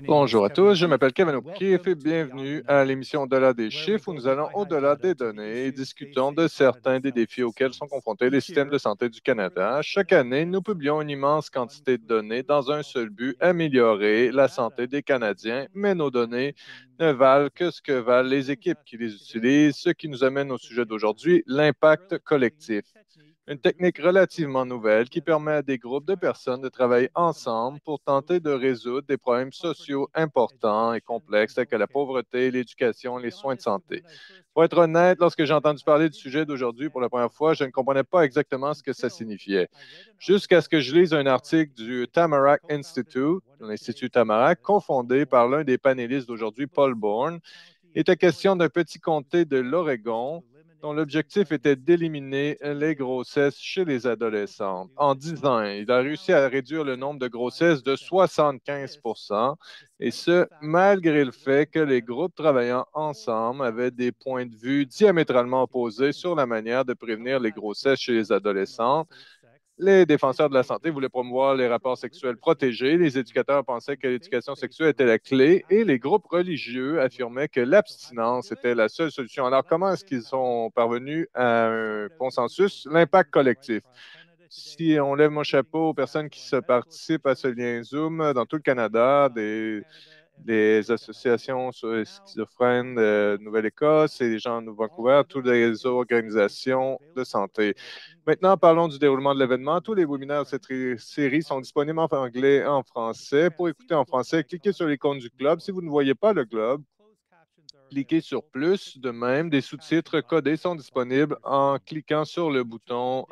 Bonjour à tous, je m'appelle Kevin O'Keefe et bienvenue à l'émission Au-delà des chiffres où nous allons au-delà des données et discutons de certains des défis auxquels sont confrontés les systèmes de santé du Canada. Chaque année, nous publions une immense quantité de données dans un seul but, améliorer la santé des Canadiens, mais nos données ne valent que ce que valent les équipes qui les utilisent, ce qui nous amène au sujet d'aujourd'hui, l'impact collectif. Une technique relativement nouvelle qui permet à des groupes de personnes de travailler ensemble pour tenter de résoudre des problèmes sociaux importants et complexes tels que la pauvreté, l'éducation et les soins de santé. Pour être honnête, lorsque j'ai entendu parler du sujet d'aujourd'hui pour la première fois, je ne comprenais pas exactement ce que ça signifiait. Jusqu'à ce que je lise un article du Tamarack Institute, l'Institut Tamarack, confondé par l'un des panélistes d'aujourd'hui, Paul Bourne. Il était question d'un petit comté de l'Oregon dont l'objectif était d'éliminer les grossesses chez les adolescentes. En 10 ans, il a réussi à réduire le nombre de grossesses de 75 et ce, malgré le fait que les groupes travaillant ensemble avaient des points de vue diamétralement opposés sur la manière de prévenir les grossesses chez les adolescentes. Les défenseurs de la santé voulaient promouvoir les rapports sexuels protégés. Les éducateurs pensaient que l'éducation sexuelle était la clé et les groupes religieux affirmaient que l'abstinence était la seule solution. Alors, comment est-ce qu'ils sont parvenus à un consensus? L'impact collectif. Si on lève mon chapeau aux personnes qui se participent à ce lien Zoom dans tout le Canada, des associations sur les schizophrènes de Nouvelle-Écosse et les gens de Vancouver, toutes les organisations de santé. Maintenant, parlons du déroulement de l'événement. Tous les webinaires de cette série sont disponibles en anglais et en français. Pour écouter en français, cliquez sur l'icône du club. Si vous ne voyez pas le club, cliquez sur plus. De même, des sous-titres codés sont disponibles en cliquant sur le bouton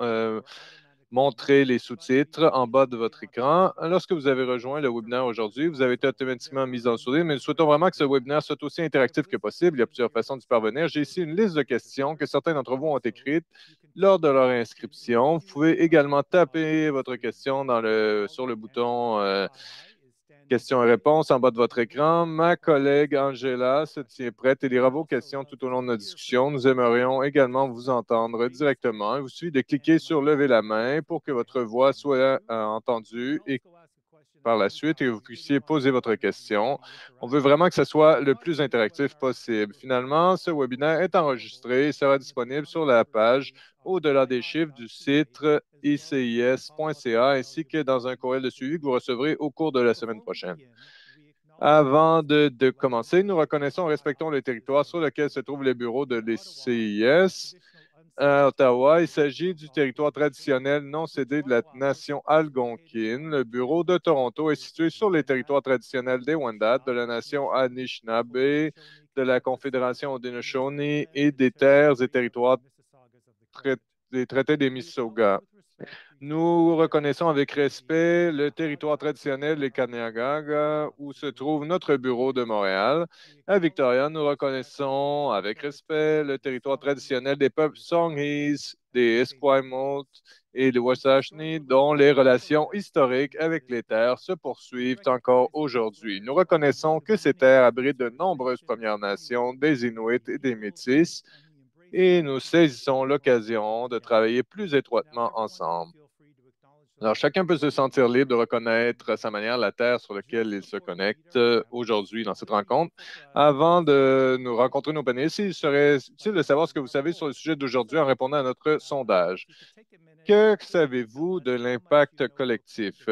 Montrer les sous-titres en bas de votre écran. Lorsque vous avez rejoint le webinaire aujourd'hui, vous avez été automatiquement mis en sourire, mais nous souhaitons vraiment que ce webinaire soit aussi interactif que possible. Il y a plusieurs façons d'y parvenir. J'ai ici une liste de questions que certains d'entre vous ont écrites lors de leur inscription. Vous pouvez également taper votre question sur le bouton questions et réponses en bas de votre écran. Ma collègue Angela se tient prête et lira vos questions tout au long de notre discussion. Nous aimerions également vous entendre directement. Il vous suffit de cliquer sur lever la main pour que votre voix soit entendue et par la suite et vous puissiez poser votre question. On veut vraiment que ce soit le plus interactif possible. Finalement, ce webinaire est enregistré et sera disponible sur la page au-delà des chiffres du site icis.ca ainsi que dans un courriel de suivi que vous recevrez au cours de la semaine prochaine. Avant de commencer, nous reconnaissons et respectons le territoire sur lequel se trouve les bureaux de l'ICIS à Ottawa. Il s'agit du territoire traditionnel non cédé de la nation algonquine. Le bureau de Toronto est situé sur les territoires traditionnels des Wendat, de la nation Anishinaabe, de la Confédération Haudenosaunee et des terres et territoires des traités des Mississauga. Nous reconnaissons avec respect le territoire traditionnel des Kanien'kehá:ka, où se trouve notre bureau de Montréal. À Victoria, nous reconnaissons avec respect le territoire traditionnel des peuples Songhees, des Esquimalt et des Wasatchee, dont les relations historiques avec les terres se poursuivent encore aujourd'hui. Nous reconnaissons que ces terres abritent de nombreuses Premières Nations, des Inuits et des Métis, et nous saisissons l'occasion de travailler plus étroitement ensemble. Alors, chacun peut se sentir libre de reconnaître à sa manière la terre sur laquelle il se connecte aujourd'hui dans cette rencontre. Avant de nous rencontrer nos panélistes, il serait utile de savoir ce que vous savez sur le sujet d'aujourd'hui en répondant à notre sondage. Que savez-vous de l'impact collectif?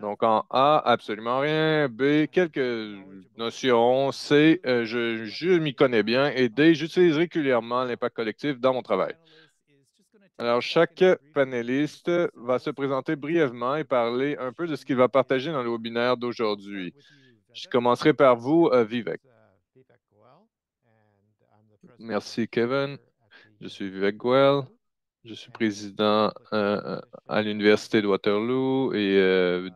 Donc, en A, absolument rien. B, quelques notions. C, je m'y connais bien. Et D, j'utilise régulièrement l'impact collectif dans mon travail. Alors, chaque panéliste va se présenter brièvement et parler un peu de ce qu'il va partager dans le webinaire d'aujourd'hui. Je commencerai par vous, Vivek. Merci, Kevin. Je suis Vivek Goel. Je suis président à l'Université de Waterloo et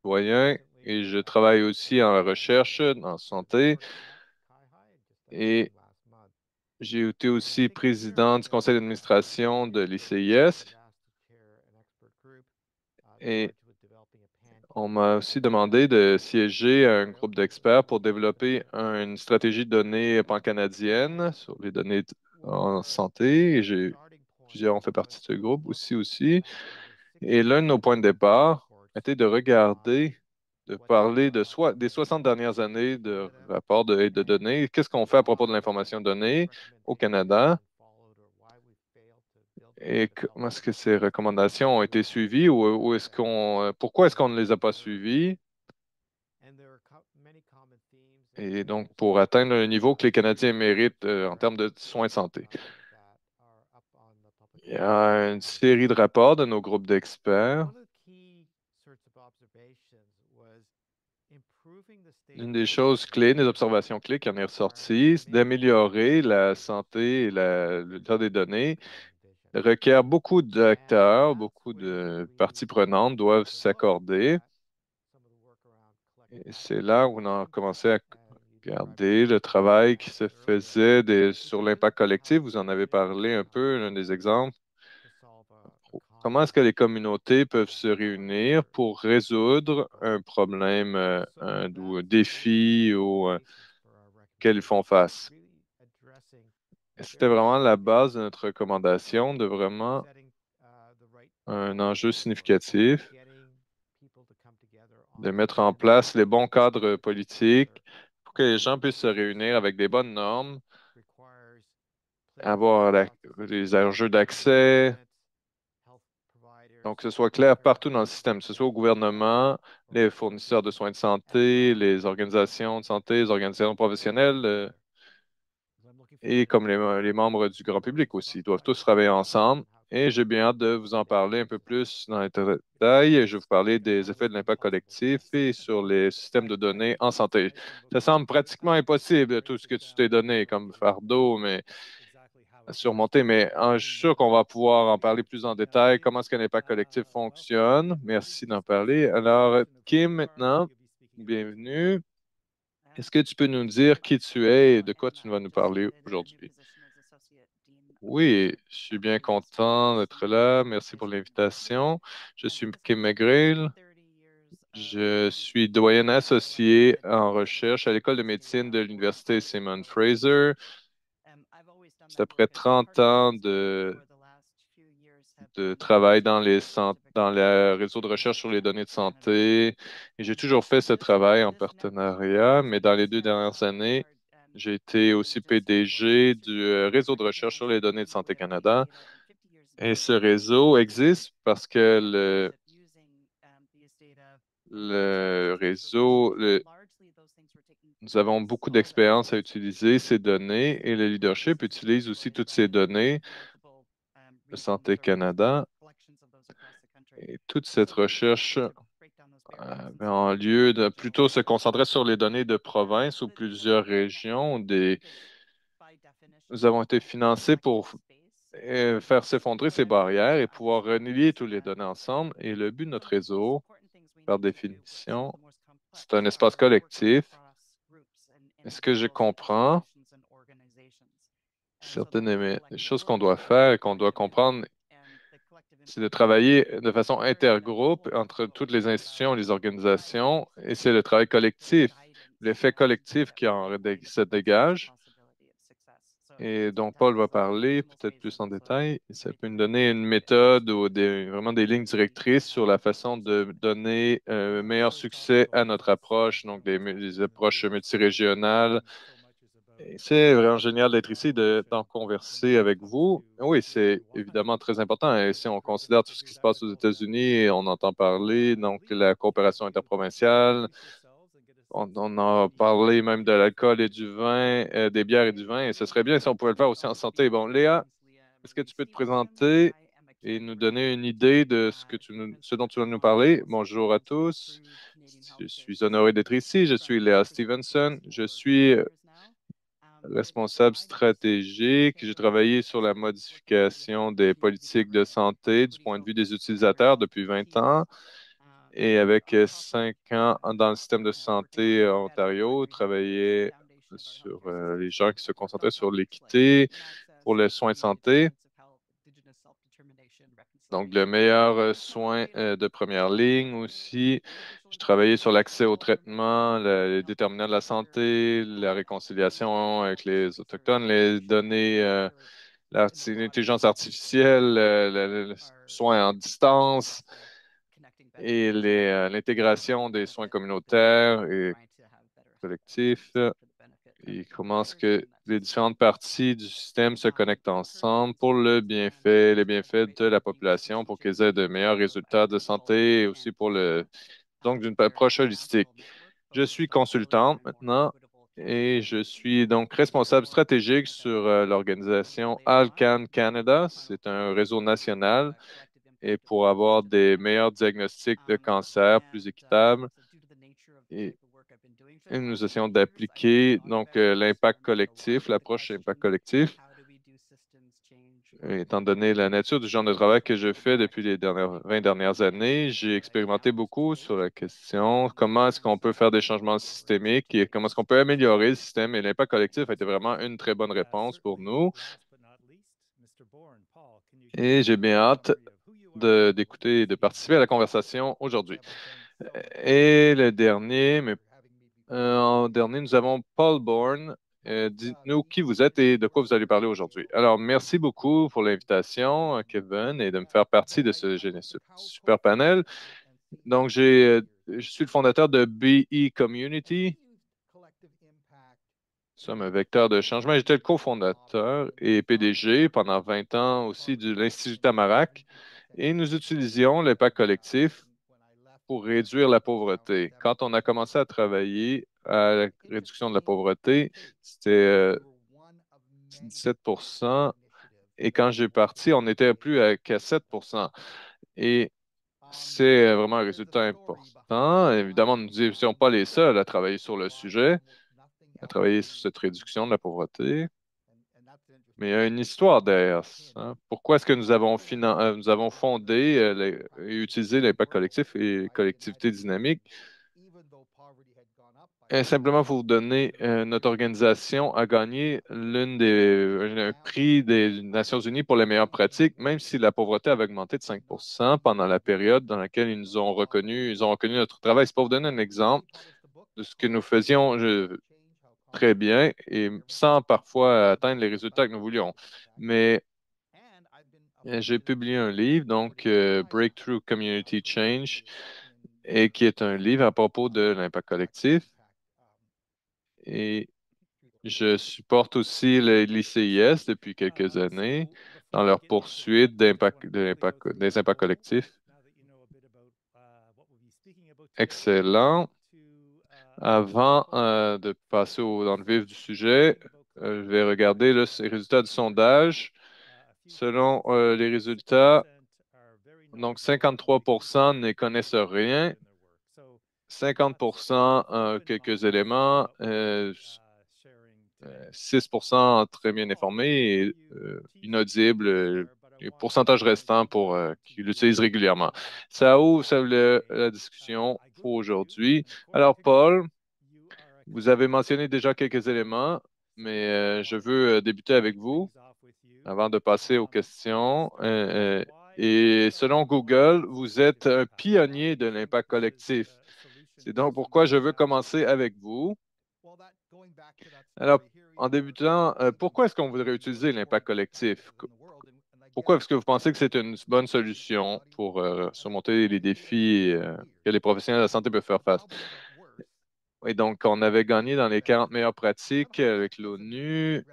doyen. Et je travaille aussi en recherche en santé. Et j'ai été aussi président du conseil d'administration de l'ICIS. Et on m'a aussi demandé de siéger à un groupe d'experts pour développer une stratégie de données pan-canadienne sur les données en santé. Et plusieurs ont fait partie de ce groupe aussi. Et l'un de nos points de départ était de regarder de parler des 60 dernières années de rapports et de données. Qu'est-ce qu'on fait à propos de l'information donnée au Canada et comment est-ce que ces recommandations ont été suivies ou pourquoi est-ce qu'on ne les a pas suivies? Et donc, pour atteindre le niveau que les Canadiens méritent en termes de soins de santé. Il y a une série de rapports de nos groupes d'experts. Une des choses clés, des observations clés qui en est ressortie, c'est d'améliorer la santé et l'état des données requiert beaucoup d'acteurs, beaucoup de parties prenantes doivent s'accorder. Et c'est là où on a commencé à regarder le travail qui se faisait sur l'impact collectif. Vous en avez parlé un peu, l'un des exemples. Comment est-ce que les communautés peuvent se réunir pour résoudre un problème ou un défi auquel ils font face? Et c'était vraiment la base de notre recommandation, de vraiment un enjeu significatif, de mettre en place les bons cadres politiques pour que les gens puissent se réunir avec des bonnes normes, avoir les enjeux d'accès, donc que ce soit clair partout dans le système, que ce soit au gouvernement, les fournisseurs de soins de santé, les organisations de santé, les organisations professionnelles, et comme les membres du grand public aussi. Ils doivent tous travailler ensemble. Et j'ai bien hâte de vous en parler un peu plus dans les détails. Je vais vous parler des effets de l'impact collectif et sur les systèmes de données en santé. Ça semble pratiquement impossible, tout ce que tu t'es donné comme fardeau, mais à surmonter. Mais je suis sûr qu'on va pouvoir en parler plus en détail. Comment est-ce qu'un impact collectif fonctionne? Merci d'en parler. Alors, Kim, maintenant, bienvenue. Est-ce que tu peux nous dire qui tu es et de quoi tu vas nous parler aujourd'hui? Oui, je suis bien content d'être là. Merci pour l'invitation. Je suis Kim McGrail. Je suis doyen associé en recherche à l'École de médecine de l'Université Simon Fraser. C'est après 30 ans de travail dans le réseau de recherche sur les données de santé. Et j'ai toujours fait ce travail en partenariat, mais dans les 2 dernières années, j'ai été aussi PDG du réseau de recherche sur les données de Santé Canada. Et ce réseau existe parce que nous avons beaucoup d'expérience à utiliser ces données et le leadership utilise aussi toutes ces données de Santé Canada. Et toute cette recherche en lieu de plutôt se concentrer sur les données de province ou plusieurs régions. Nous avons été financés pour faire s'effondrer ces barrières et pouvoir relier tous les données ensemble. Et le but de notre réseau, par définition, c'est un espace collectif. Et ce que je comprends, certaines des choses qu'on doit faire et qu'on doit comprendre, c'est de travailler de façon intergroupe entre toutes les institutions et les organisations, et c'est le travail collectif, l'effet collectif se dégage. Et dont Paul va parler peut-être plus en détail. Ça peut nous donner une méthode ou vraiment des lignes directrices sur la façon de donner un meilleur succès à notre approche, donc des approches multirégionales. Et c'est vraiment génial d'être ici, d'en converser avec vous. Oui, c'est évidemment très important. Et si on considère tout ce qui se passe aux États-Unis, on entend parler, donc la coopération interprovinciale, on a parlé même de l'alcool et du vin, des bières et du vin, et ce serait bien si on pouvait le faire aussi en santé. Bon, Léa, est-ce que tu peux te présenter et nous donner une idée de ce dont tu vas nous parler? Bonjour à tous. Je suis honoré d'être ici. Je suis Léa Stevenson. Je suis responsable stratégique. J'ai travaillé sur la modification des politiques de santé du point de vue des utilisateurs depuis 20 ans. Et avec 5 ans dans le système de santé Ontario, travaillait sur les gens qui se concentraient sur l'équité pour les soins de santé. Donc, le meilleur soin de première ligne aussi. Je travaillais sur l'accès au traitement, les déterminants de la santé, la réconciliation avec les Autochtones, les données, l'intelligence artificielle, le soin en distance. et l'intégration des soins communautaires et collectifs. Et comment est-ce que les différentes parties du système se connectent ensemble pour le bienfait, les bienfaits de la population pour qu'ils aient de meilleurs résultats de santé et aussi pour donc d'une approche holistique. Je suis consultante maintenant et je suis donc responsable stratégique sur l'organisation ALCAN Canada. C'est un réseau national et pour avoir des meilleurs diagnostics de cancer plus équitables. Et, et nous essayons d'appliquer donc l'impact collectif, l'approche impact collectif. Étant donné la nature du genre de travail que je fais depuis les 20 dernières années, j'ai expérimenté beaucoup sur la question comment est-ce qu'on peut faire des changements systémiques et comment est-ce qu'on peut améliorer le système. Et l'impact collectif a été vraiment une très bonne réponse pour nous. Et j'ai bien hâte d'écouter et de participer à la conversation aujourd'hui. Et le dernier, mais en dernier, nous avons Paul Bourne. Dites-nous qui vous êtes et de quoi vous allez parler aujourd'hui. Alors, merci beaucoup pour l'invitation, Kevin, et de me faire partie de ce super panel. Donc, je suis le fondateur de BE Community. Nous sommes un vecteur de changement. J'étais le cofondateur et PDG pendant 20 ans aussi de l'Institut Tamarack. Et nous utilisions l'impact collectif pour réduire la pauvreté. Quand on a commencé à travailler à la réduction de la pauvreté, c'était 17%. Et quand j'ai parti, on n'était plus qu'à 7%. Et c'est vraiment un résultat important. Évidemment, nous n'étions pas les seuls à travailler sur le sujet, à travailler sur cette réduction de la pauvreté. Mais il y a une histoire derrière ça, hein. Pourquoi est-ce que nous avons fondé et utilisé l'impact collectif et collectivité dynamique? Et simplement pour vous donner, notre organisation a gagné un prix des Nations Unies pour les meilleures pratiques, même si la pauvreté avait augmenté de 5% pendant la période dans laquelle ils ont reconnu notre travail. C'est pour vous donner un exemple de ce que nous faisions très bien et sans parfois atteindre les résultats que nous voulions. Mais j'ai publié un livre, donc Breakthrough Community Change, et qui est un livre à propos de l'impact collectif. Et je supporte aussi l'ICIS depuis quelques années dans leur poursuite des impacts collectifs. Excellent. Avant de passer dans le vif du sujet, je vais regarder là, ces résultats du sondage. Selon les résultats, donc 53% ne connaissent rien, 50% quelques éléments, 6% très bien informés et inaudibles, le pourcentage restant pour qui l'utilisent régulièrement. Ça ouvre la discussion pour aujourd'hui. Alors, Paul, vous avez mentionné déjà quelques éléments, mais je veux débuter avec vous avant de passer aux questions. Et selon Google, vous êtes un pionnier de l'impact collectif. C'est donc pourquoi je veux commencer avec vous. Alors, en débutant, pourquoi est-ce qu'on voudrait utiliser l'impact collectif? Pourquoi est-ce que vous pensez que c'est une bonne solution pour surmonter les défis que les professionnels de la santé peuvent faire face? Et donc, on avait gagné dans les 40 meilleures pratiques avec l'ONU.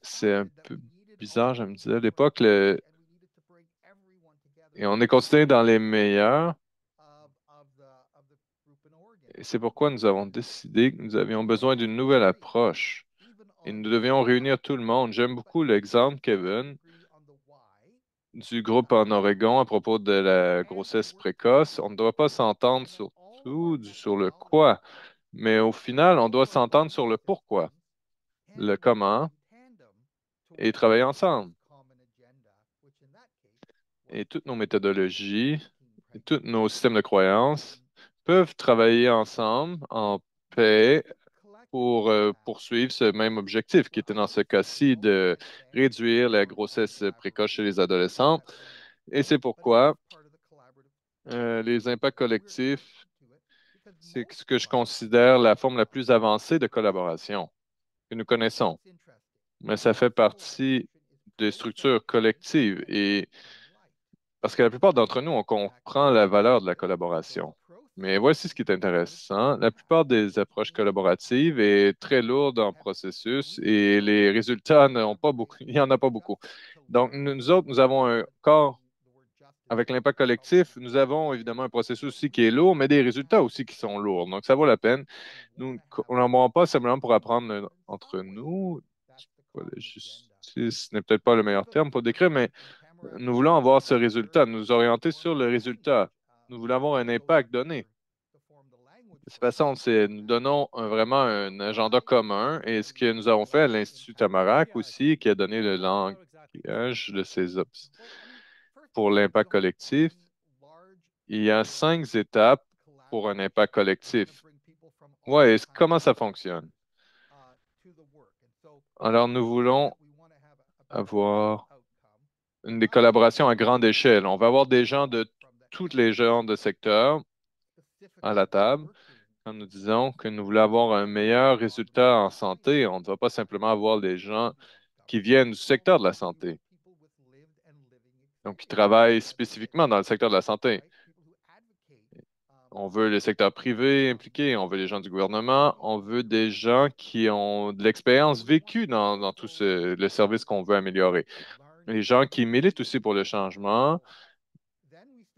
C'est un peu bizarre, je me disais à l'époque, et on est considéré dans les meilleurs. Et c'est pourquoi nous avons décidé que nous avions besoin d'une nouvelle approche. Et nous devions réunir tout le monde. J'aime beaucoup l'exemple, Kevin, du groupe en Oregon à propos de la grossesse précoce. On ne doit pas s'entendre sur tout, sur le quoi, mais au final, on doit s'entendre sur le pourquoi, le comment et travailler ensemble. Et toutes nos méthodologies, et tous nos systèmes de croyances peuvent travailler ensemble en paix pour poursuivre ce même objectif, qui était dans ce cas-ci de réduire la grossesse précoce chez les adolescents. Et c'est pourquoi les impacts collectifs, c'est ce que je considère la forme la plus avancée de collaboration que nous connaissons. Mais ça fait partie des structures collectives et Parce que la plupart d'entre nous, on comprend la valeur de la collaboration. Mais voici ce qui est intéressant. La plupart des approches collaboratives est très lourde en processus et les résultats n'ont pas beaucoup, il n'y en a pas beaucoup. Donc, nous autres, nous avons un corps avec l'impact collectif. Nous avons évidemment un processus aussi qui est lourd, mais des résultats aussi qui sont lourds. Donc, ça vaut la peine. Nous, on n'en prend pas simplement pour apprendre entre nous. Voilà, justice n'est peut-être pas le meilleur terme pour décrire, mais nous voulons avoir ce résultat, nous orienter sur le résultat. Nous voulons avoir un impact donné. De cette façon, nous donnons vraiment un agenda commun et ce que nous avons fait à l'Institut Tamarack aussi, qui a donné le langage de ces pour l'impact collectif, il y a 5 étapes pour un impact collectif. Oui, comment ça fonctionne? Alors, nous voulons avoir des collaborations à grande échelle. On va avoir des gens de tous les genres de secteurs à la table. Quand nous disons que nous voulons avoir un meilleur résultat en santé, on ne va pas simplement avoir des gens qui viennent du secteur de la santé, donc qui travaillent spécifiquement dans le secteur de la santé. On veut le secteur privé impliqué, on veut les gens du gouvernement, on veut des gens qui ont de l'expérience vécue dans tout le service qu'on veut améliorer. Les gens qui militent aussi pour le changement,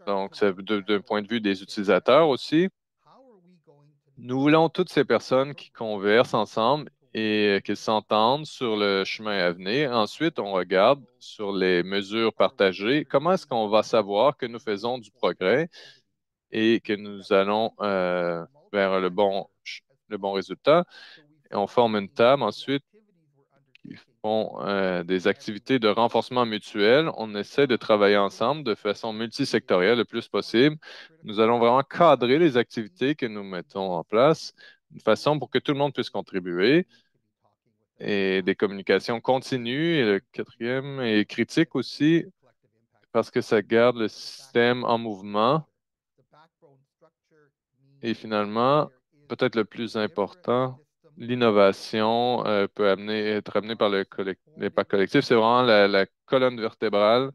donc c'est d'un point de vue des utilisateurs aussi. Nous voulons toutes ces personnes qui conversent ensemble et qu'ils s'entendent sur le chemin à venir. Ensuite, on regarde sur les mesures partagées. Comment est-ce qu'on va savoir que nous faisons du progrès et que nous allons vers le bon résultat? Et on forme une table ensuite qui font des activités de renforcement mutuel. On essaie de travailler ensemble de façon multisectorielle le plus possible. Nous allons vraiment cadrer les activités que nous mettons en place de façon pour que tout le monde puisse contribuer et des communications continues. Et le quatrième est critique aussi parce que ça garde le système en mouvement. Et finalement, peut-être le plus important, l'innovation peut être amenée par l'impact collectif. C'est vraiment la colonne vertébrale.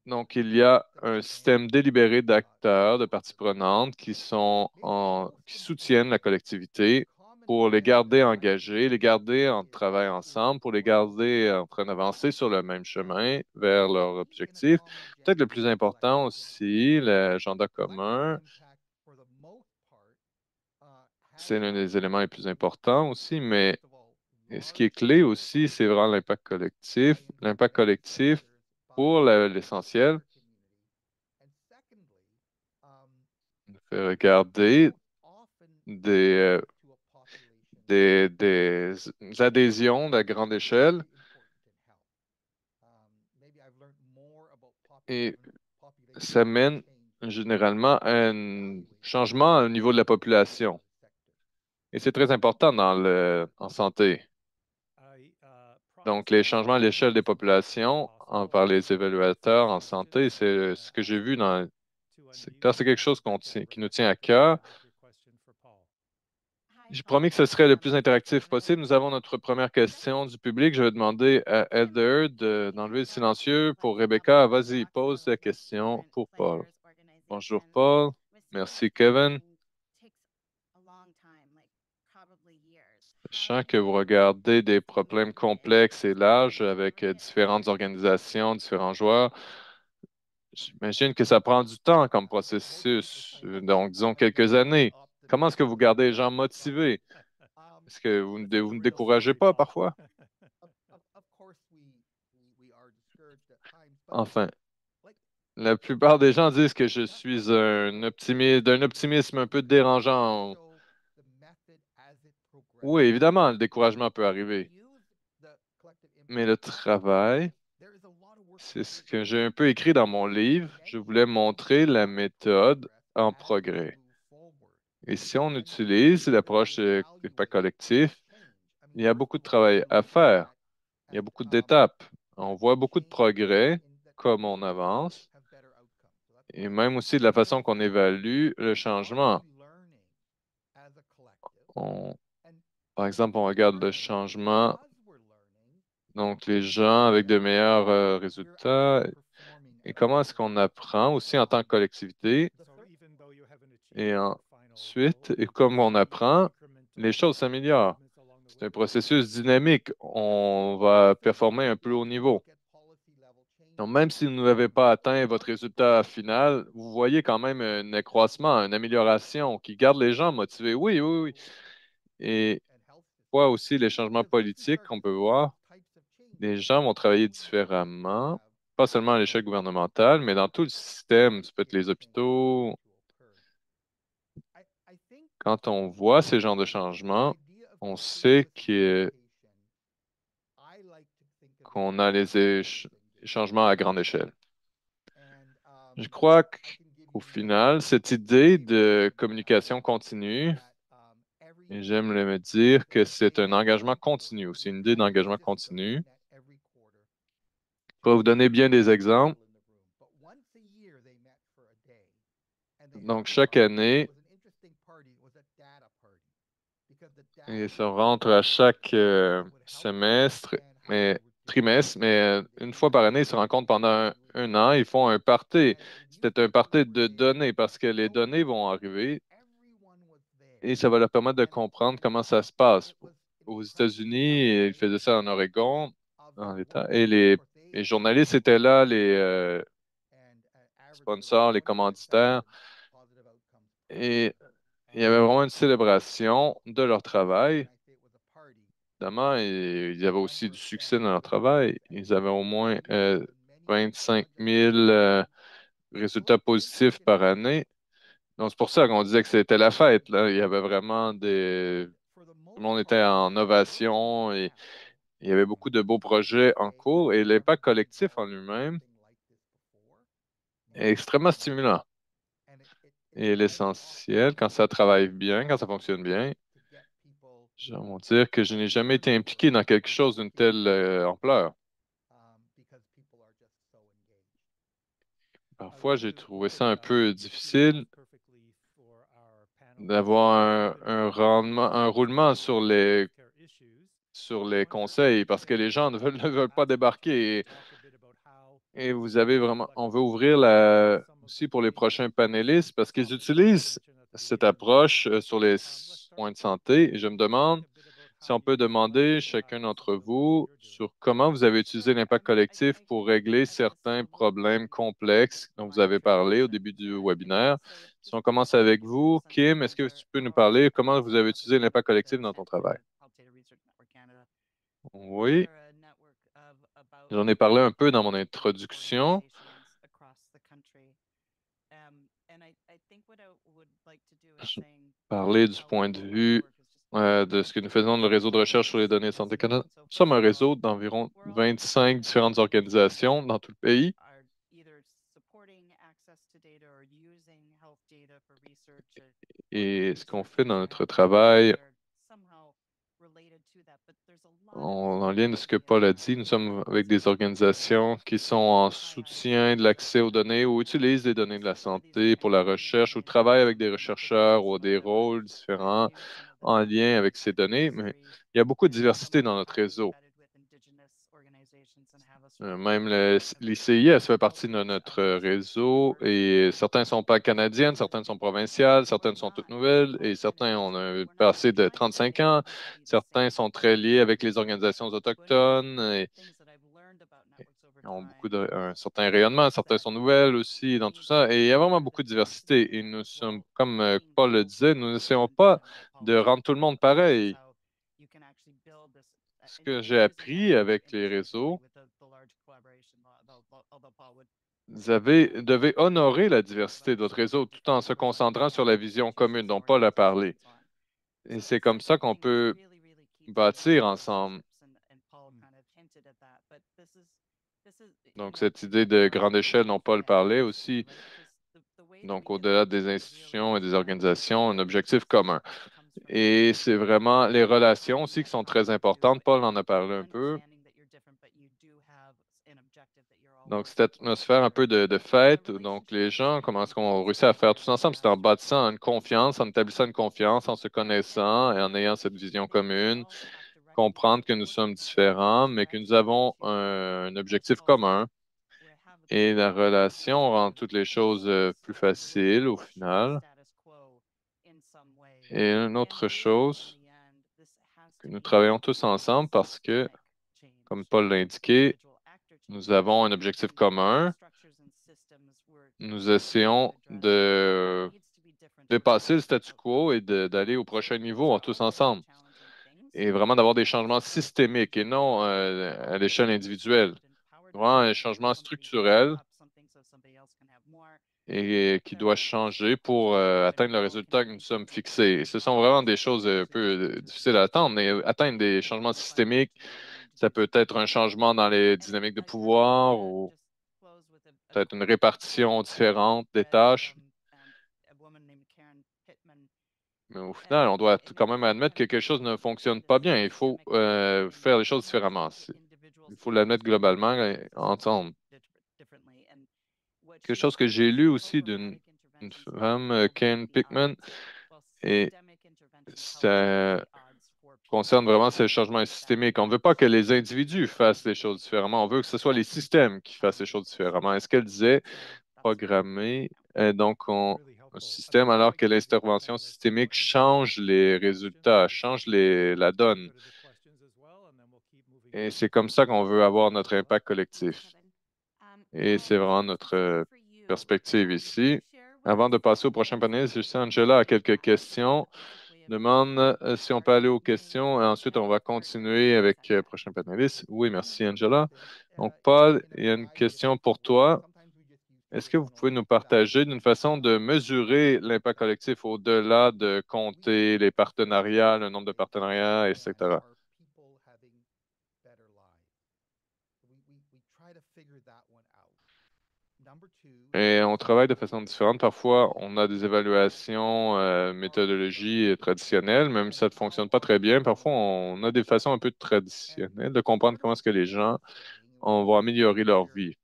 Donc, il y a un système délibéré d'acteurs, de parties prenantes qui soutiennent la collectivité pour les garder engagés, les garder en travail ensemble, pour les garder en train d'avancer sur le même chemin vers leur objectif. Peut-être le plus important aussi, l'agenda commun. C'est l'un des éléments les plus importants aussi, mais ce qui est clé aussi, c'est vraiment l'impact collectif. L'impact collectif, pour l'essentiel, fait regarder des, euh, des adhésions à grande échelle et ça mène généralement à un changement au niveau de la population. Et c'est très important en santé. Donc, les changements à l'échelle des populations par les évaluateurs en santé, c'est ce que j'ai vu dans le secteur. C'est quelque chose qui nous tient à cœur. J'ai promis que ce serait le plus interactif possible. Nous avons notre première question du public. Je vais demander à Heather d'enlever le silencieux pour Rebecca. Vas-y, pose la question pour Paul. Bonjour, Paul. Merci, Kevin. Sachant que vous regardez des problèmes complexes et larges avec différentes organisations, différents joueurs, j'imagine que ça prend du temps comme processus, donc disons quelques années. Comment est-ce que vous gardez les gens motivés? Est-ce que vous ne découragez pas parfois? Enfin, la plupart des gens disent que je suis d'un optimisme un peu dérangeant. Oui, évidemment, le découragement peut arriver, mais le travail, c'est ce que j'ai un peu écrit dans mon livre. Je voulais montrer la méthode en progrès. Et si on utilise l'approche pas collectif, il y a beaucoup de travail à faire. Il y a beaucoup d'étapes. On voit beaucoup de progrès comme on avance et même aussi de la façon qu'on évalue le changement. On- Par exemple, on regarde le changement, donc les gens avec de meilleurs résultats. et comment est-ce qu'on apprend aussi en tant que collectivité. Et ensuite, et comme on apprend, les choses s'améliorent. C'est un processus dynamique. On va performer un plus haut niveau. Donc, même si vous n'avez pas atteint votre résultat final, vous voyez quand même un accroissement, une amélioration qui garde les gens motivés. Oui, oui, oui. Et quoi aussi les changements politiques qu'on peut voir, les gens vont travailler différemment, pas seulement à l'échelle gouvernementale, mais dans tout le système. Ça peut être les hôpitaux. Quand on voit ces genres de changements, on sait qu'on a les changements à grande échelle. Je crois qu'au final, cette idée de communication continue, et j'aime le me dire que c'est un engagement continu, c'est une idée d'engagement continu. Je vais vous donner bien des exemples. Donc, chaque année, et ça rentre à chaque semestre, mais trimestre, mais une fois par année, ils se rencontrent pendant un an, ils font un party. C'était un party de données parce que les données vont arriver et ça va leur permettre de comprendre comment ça se passe. Aux États-Unis, ils faisaient ça en Oregon, en l'État, et les journalistes étaient là, les sponsors, les commanditaires, et il y avait vraiment une célébration de leur travail. Évidemment, ils avaient aussi du succès dans leur travail. Ils avaient au moins 25 000 résultats positifs par année. Donc, c'est pour ça qu'on disait que c'était la fête, là. Il y avait vraiment des... Tout le monde était en ovation et il y avait beaucoup de beaux projets en cours et l'impact collectif en lui-même est extrêmement stimulant. Et l'essentiel, quand ça travaille bien, quand ça fonctionne bien, je vais dire que je n'ai jamais été impliqué dans quelque chose d'une telle ampleur. Parfois, j'ai trouvé ça un peu difficile d'avoir un rendement, un roulement sur les conseils parce que les gens ne veulent pas débarquer. Et vous avez vraiment, on veut ouvrir aussi pour les prochains panélistes parce qu'ils utilisent cette approche sur les soins de santé. Et je me demande si on peut demander chacun d'entre vous sur comment vous avez utilisé l'impact collectif pour régler certains problèmes complexes dont vous avez parlé au début du webinaire. Si on commence avec vous, Kim, est-ce que tu peux nous parler comment vous avez utilisé l'impact collectif dans ton travail? Oui, j'en ai parlé un peu dans mon introduction. Je parlais du point de vue de ce que nous faisons dans le réseau de recherche sur les données de Santé Canada. Nous sommes un réseau d'environ 25 différentes organisations dans tout le pays. Et ce qu'on fait dans notre travail, en lien de ce que Paul a dit, nous sommes avec des organisations qui sont en soutien de l'accès aux données ou utilisent des données de la santé pour la recherche ou travaillent avec des rechercheurs ou des rôles différents en lien avec ces données. Mais il y a beaucoup de diversité dans notre réseau. Même l'ICIS fait partie de notre réseau et certains sont pas canadiennes, certaines sont provinciales, certaines sont toutes nouvelles et certains ont un passé de 35 ans. Certains sont très liés avec les organisations autochtones et ont un certain rayonnement. Certains sont nouvelles aussi dans tout ça. Et il y a vraiment beaucoup de diversité. Et nous sommes, comme Paul le disait, nous n'essayons pas de rendre tout le monde pareil. Ce que j'ai appris avec les réseaux, devez honorer la diversité de votre réseau tout en se concentrant sur la vision commune dont Paul a parlé. Et c'est comme ça qu'on peut bâtir ensemble. Donc, cette idée de grande échelle dont Paul parlait aussi, donc au-delà des institutions et des organisations, un objectif commun. Et c'est vraiment les relations aussi qui sont très importantes. Paul en a parlé un peu. Donc, cette atmosphère un peu de fête, donc les gens, comment est-ce qu'on réussit à faire tous ensemble? C'est en bâtissant une confiance, en établissant une confiance, en se connaissant et en ayant cette vision commune, comprendre que nous sommes différents, mais que nous avons un objectif commun Et la relation rend toutes les choses plus faciles au final. Et une autre chose, que nous travaillons tous ensemble parce que, comme Paul l'a indiqué, nous avons un objectif commun. Nous essayons de dépasser le statu quo et d'aller au prochain niveau tous ensemble. Et vraiment d'avoir des changements systémiques et non à l'échelle individuelle. Vraiment un changement structurel et qui doit changer pour atteindre le résultat que nous sommes fixés. Et ce sont vraiment des choses un peu difficiles à attendre, mais atteindre des changements systémiques, ça peut être un changement dans les dynamiques de pouvoir ou peut-être une répartition différente des tâches. Mais au final, on doit quand même admettre que quelque chose ne fonctionne pas bien. Il faut faire les choses différemment. Il faut l'admettre globalement et ensemble. Quelque chose que j'ai lu aussi d'une une femme, Ken Pickman, et ça concerne vraiment ces changements systémiques. On ne veut pas que les individus fassent les choses différemment. On veut que ce soit les systèmes qui fassent les choses différemment. Est-ce qu'elle disait programmer un système alors que l'intervention systémique change les résultats, change la donne? Et c'est comme ça qu'on veut avoir notre impact collectif. Et c'est vraiment notre perspective ici. Avant de passer au prochain panel, je sais Angela a quelques questions. Demande si on peut aller aux questions et ensuite on va continuer avec le prochain panéliste. Oui, merci Angela. Donc, Paul, il y a une question pour toi. Est-ce que vous pouvez nous partager d'une façon de mesurer l'impact collectif au-delà de compter les partenariats, le nombre de partenariats, etc.? Et on travaille de façon différente. Parfois, on a des évaluations, méthodologies traditionnelles, même si ça ne fonctionne pas très bien. Parfois, on a des façons un peu traditionnelles de comprendre comment est-ce que les gens vont améliorer leur vie.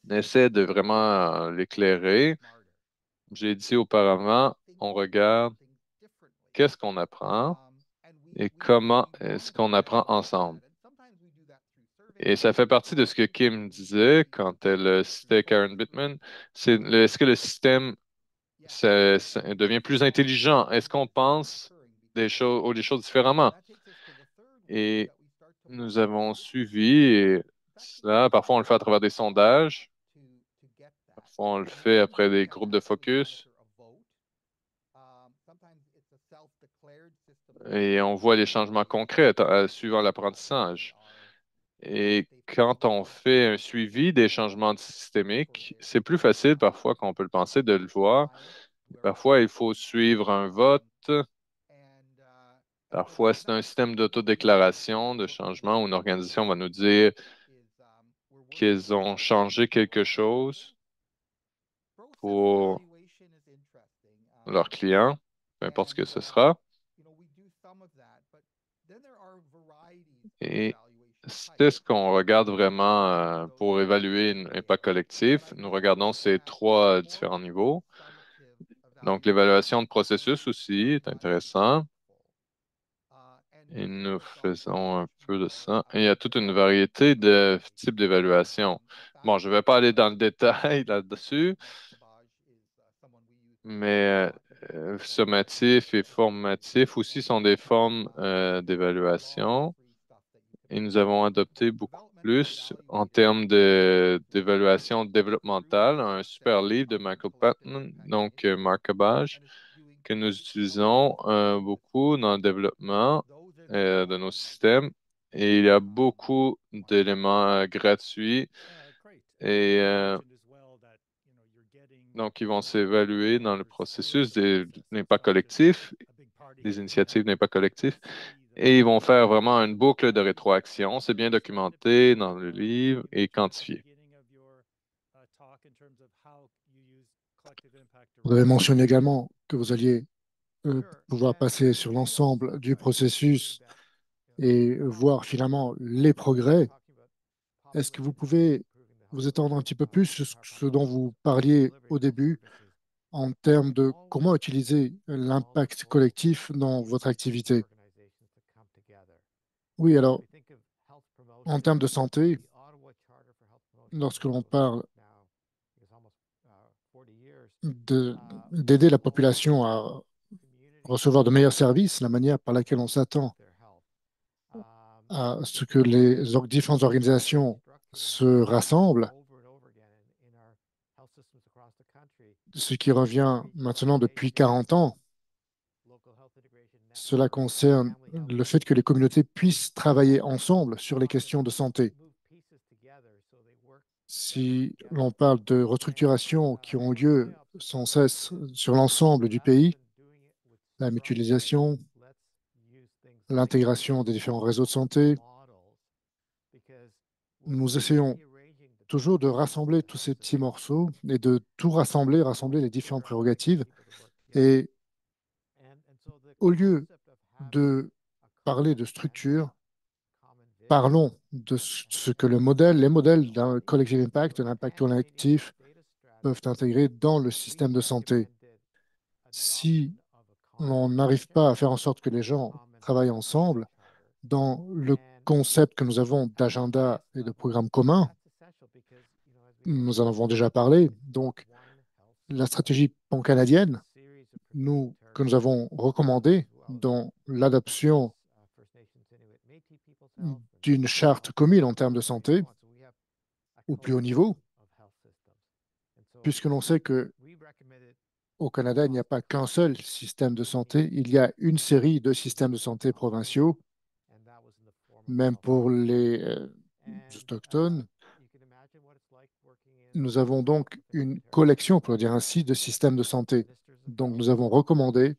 On essaie de vraiment l'éclairer. J'ai dit auparavant, on regarde qu'est-ce qu'on apprend et comment est-ce qu'on apprend ensemble. Et ça fait partie de ce que Kim disait quand elle citait Karen Bittman. Est-ce que le système ça devient plus intelligent? Est-ce qu'on pense des choses différemment? Et nous avons suivi cela. Parfois, on le fait à travers des sondages. Parfois, on le fait après des groupes de focus. Et on voit les changements concrets suivant l'apprentissage. Et quand on fait un suivi des changements systémiques, c'est plus facile parfois qu'on peut le penser de le voir. Parfois, il faut suivre un vote. Parfois, c'est un système d'autodéclaration de changement où une organisation va nous dire qu'ils ont changé quelque chose pour leurs clients, peu importe ce que ce sera. Et c'est ce qu'on regarde vraiment pour évaluer l'impact collectif. Nous regardons ces trois différents niveaux. Donc, l'évaluation de processus aussi est intéressant. Et nous faisons un peu de ça. Et il y a toute une variété de types d'évaluation. Bon, je ne vais pas aller dans le détail là-dessus, mais sommatif et formatif aussi sont des formes d'évaluation. Et nous avons adopté beaucoup plus en termes d'évaluation développementale, un super livre de Michael Patton, donc Markabage, que nous utilisons beaucoup dans le développement de nos systèmes. Et il y a beaucoup d'éléments gratuits et donc ils vont s'évaluer dans le processus de l'impact collectif, des initiatives d'impact collectif. Et ils vont faire vraiment une boucle de rétroaction. C'est bien documenté dans le livre et quantifié. Vous avez mentionné également que vous alliez pouvoir passer sur l'ensemble du processus et voir finalement les progrès. Est-ce que vous pouvez vous étendre un petit peu plus sur ce dont vous parliez au début en termes de comment utiliser l'impact collectif dans votre activité? Oui, alors, en termes de santé, lorsque l'on parle d'aider la population à recevoir de meilleurs services, la manière par laquelle on s'attend à ce que les différentes organisations se rassemblent, ce qui revient maintenant depuis 40 ans. Cela concerne le fait que les communautés puissent travailler ensemble sur les questions de santé. Si l'on parle de restructurations qui ont lieu sans cesse sur l'ensemble du pays, la mutualisation, l'intégration des différents réseaux de santé, nous essayons toujours de rassembler tous ces petits morceaux et de tout rassembler, rassembler les différentes prérogatives. Et au lieu de parler de structure, parlons de ce que les modèles d'un collective impact, d'un impact collectif, peuvent intégrer dans le système de santé. Si on n'arrive pas à faire en sorte que les gens travaillent ensemble dans le concept que nous avons d'agenda et de programme commun, nous en avons déjà parlé. Donc, la stratégie pan-canadienne, que nous avons recommandée dans l'adoption d'une charte commune en termes de santé au plus haut niveau, puisque l'on sait que au Canada, il n'y a pas qu'un seul système de santé, il y a une série de systèmes de santé provinciaux, même pour les autochtones. Nous avons donc une collection, pour dire ainsi, de systèmes de santé. Donc, nous avons recommandé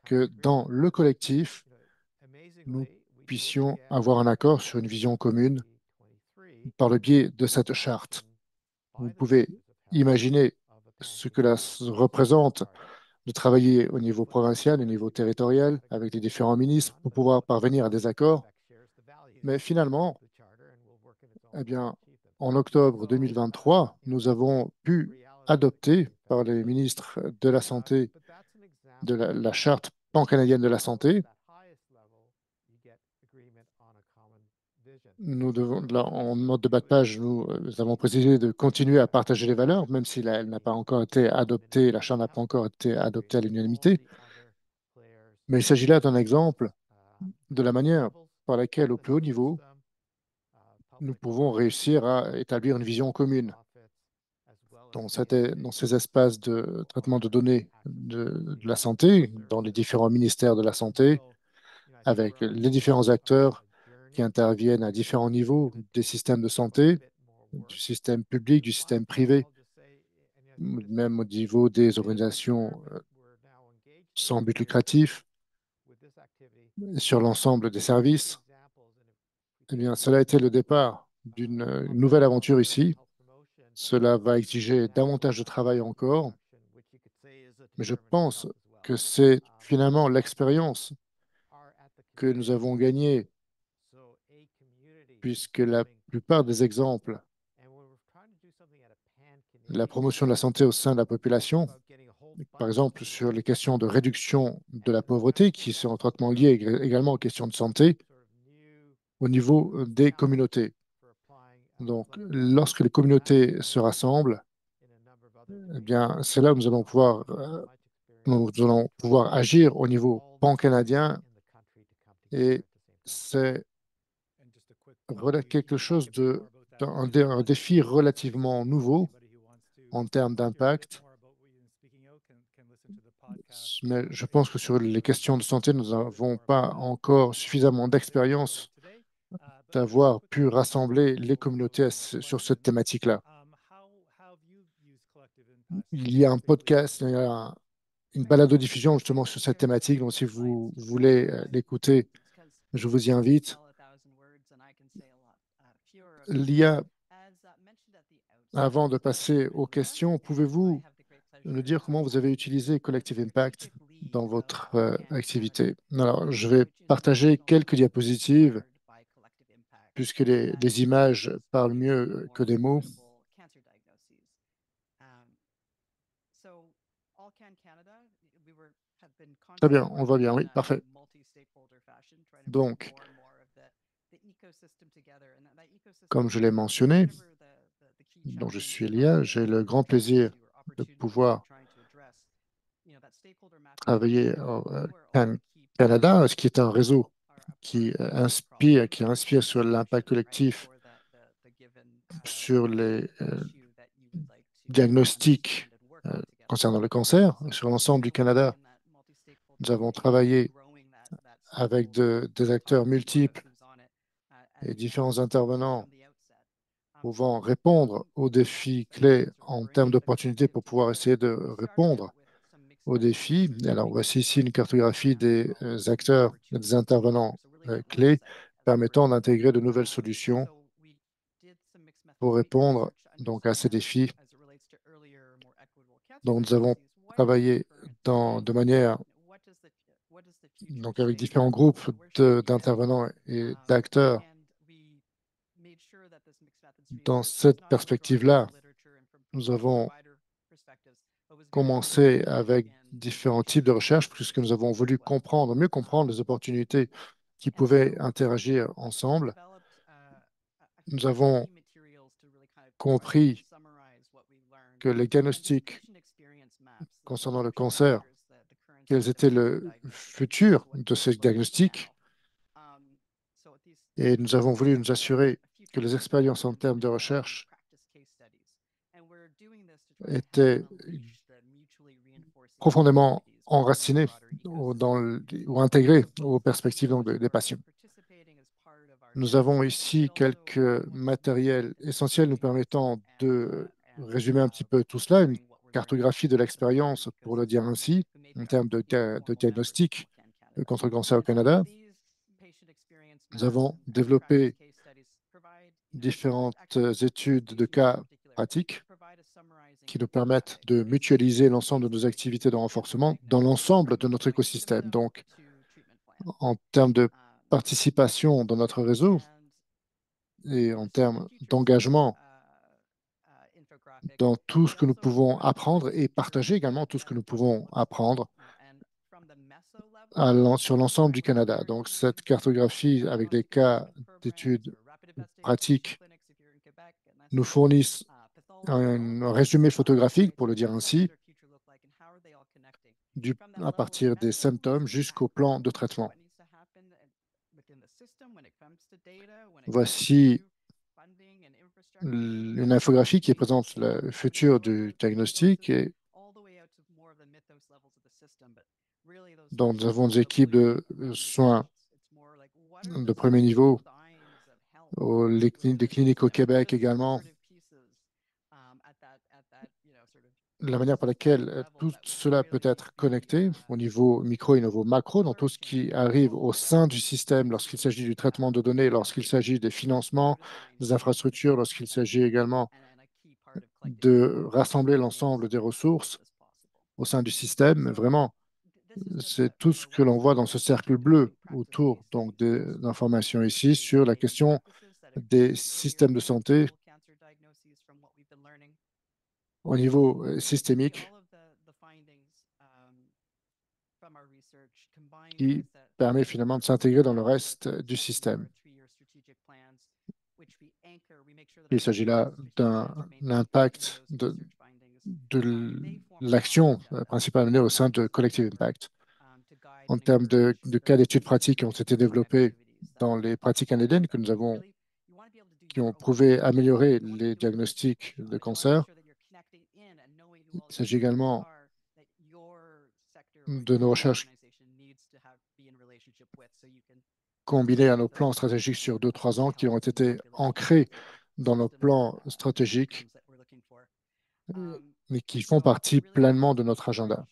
que dans le collectif, nous puissions avoir un accord sur une vision commune par le biais de cette charte. Vous pouvez imaginer ce que cela représente de travailler au niveau provincial, au niveau territorial, avec les différents ministres pour pouvoir parvenir à des accords. Mais finalement, eh bien, en octobre 2023, nous avons pu adopter par les ministres de la Santé de la charte pan-canadienne de la santé. Nous devons, là, en mode de bas de page, nous avons précisé de continuer à partager les valeurs, même si elle n'a pas encore été adoptée, la charte n'a pas encore été adoptée à l'unanimité. Mais il s'agit là d'un exemple de la manière par laquelle, au plus haut niveau, nous pouvons réussir à établir une vision commune dans ces espaces de traitement de données de la santé, dans les différents ministères de la santé, avec les différents acteurs qui interviennent à différents niveaux des systèmes de santé, du système public, du système privé, même au niveau des organisations sans but lucratif, sur l'ensemble des services. Eh bien, cela a été le départ d'une nouvelle aventure ici. Cela va exiger davantage de travail encore, mais je pense que c'est finalement l'expérience que nous avons gagnée, puisque la plupart des exemples, la promotion de la santé au sein de la population, par exemple sur les questions de réduction de la pauvreté, qui sont étroitement liées également aux questions de santé, au niveau des communautés. Donc, lorsque les communautés se rassemblent, eh bien, c'est là où nous allons pouvoir agir au niveau pan-canadien et c'est quelque chose un défi relativement nouveau en termes d'impact. Mais je pense que sur les questions de santé, nous n'avons pas encore suffisamment d'expérience d'avoir pu rassembler les communautés sur cette thématique-là. Il y a un podcast, il y a une balado-diffusion justement sur cette thématique, donc si vous voulez l'écouter, je vous y invite. L'IA, avant de passer aux questions, pouvez-vous nous dire comment vous avez utilisé Collective Impact dans votre activité? Alors, je vais partager quelques diapositives puisque les images parlent mieux que des mots. Très bien, on va bien, oui, parfait. Donc, comme je l'ai mentionné, dont je suis lié. J'ai le grand plaisir de pouvoir travailler au Canada, ce qui est un réseau qui inspire sur l'impact collectif sur les diagnostics concernant le cancer. Sur l'ensemble du Canada, nous avons travaillé avec des acteurs multiples et différents intervenants pouvant répondre aux défis clés en termes d'opportunités pour pouvoir essayer de répondre aux défis. Alors, voici ici une cartographie des acteurs et des intervenants clés permettant d'intégrer de nouvelles solutions pour répondre donc à ces défis. Donc, nous avons travaillé de manière donc avec différents groupes d'intervenants et d'acteurs. Dans cette perspective-là, nous avons commencé avec différents types de recherches puisque nous avons voulu mieux comprendre les opportunités qui pouvaient interagir ensemble. Nous avons compris que les diagnostics concernant le cancer, quels étaient le futur de ces diagnostics, et nous avons voulu nous assurer que les expériences en termes de recherche étaient profondément enracinées ou intégrées aux perspectives donc, des patients. Nous avons ici quelques matériels essentiels nous permettant de résumer un petit peu tout cela, une cartographie de l'expérience, pour le dire ainsi, en termes de diagnostic contre le cancer au Canada. Nous avons développé différentes études de cas pratiques qui nous permettent de mutualiser l'ensemble de nos activités de renforcement dans l'ensemble de notre écosystème. Donc, en termes de participation dans notre réseau et en termes d'engagement dans tout ce que nous pouvons apprendre et partager également tout ce que nous pouvons apprendre sur l'ensemble du Canada. Donc, cette cartographie avec des cas d'études pratiques nous fournissent un résumé photographique, pour le dire ainsi, à partir des symptômes jusqu'au plan de traitement. Voici une infographie qui présente le futur du diagnostic et dont nous avons des équipes de soins de premier niveau, des cliniques au Québec également. La manière par laquelle tout cela peut être connecté au niveau micro et au niveau macro, dans tout ce qui arrive au sein du système, lorsqu'il s'agit du traitement de données, lorsqu'il s'agit des financements, des infrastructures, lorsqu'il s'agit également de rassembler l'ensemble des ressources au sein du système. Vraiment, c'est tout ce que l'on voit dans ce cercle bleu autour donc, des informations ici sur la question des systèmes de santé au niveau systémique qui permet finalement de s'intégrer dans le reste du système. Il s'agit là d'un impact de l'action principale menée au sein de Collective Impact. En termes de cas d'études pratiques qui ont été développés dans les pratiques canadiennes qui ont prouvé améliorer les diagnostics de cancer. Il s'agit également de nos recherches combinées à nos plans stratégiques sur 2-3 ans qui ont été ancrés dans nos plans stratégiques, mais qui font partie pleinement de notre agenda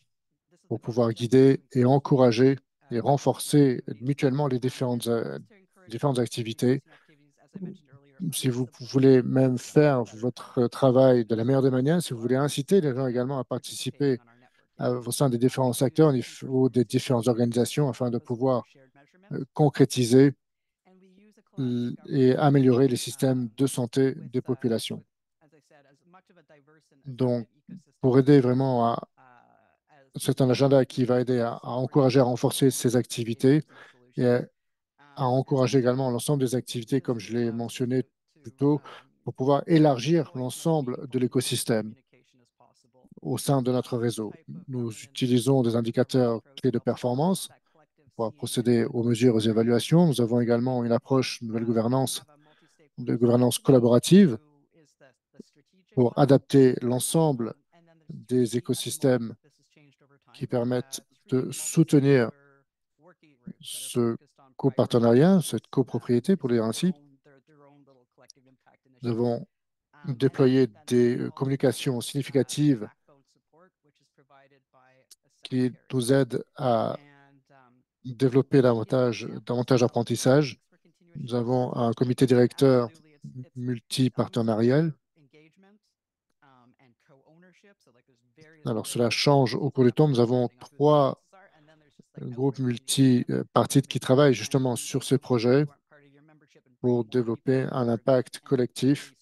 pour pouvoir guider et encourager et renforcer mutuellement les différentes activités. Si vous voulez même faire votre travail de la meilleure des manières, si vous voulez inciter les gens également à participer au sein des différents secteurs ou des différentes organisations afin de pouvoir concrétiser et améliorer les systèmes de santé des populations. Donc, pour aider vraiment c'est un agenda qui va aider à encourager, à renforcer ces activités et à encourager également l'ensemble des activités, comme je l'ai mentionné plus tôt, pour pouvoir élargir l'ensemble de l'écosystème au sein de notre réseau. Nous utilisons des indicateurs clés de performance pour procéder aux mesures et aux évaluations. Nous avons également une approche de nouvelle gouvernance, de gouvernance collaborative pour adapter l'ensemble des écosystèmes qui permettent de soutenir ce copartenariat, cette copropriété, pour dire ainsi. Nous avons déployé des communications significatives qui nous aident à développer davantage d'apprentissage. Nous avons un comité directeur multipartenarial. Alors, cela change au cours du temps. Nous avons trois groupes multipartites qui travaillent justement sur ces projets pour développer un impact collectif.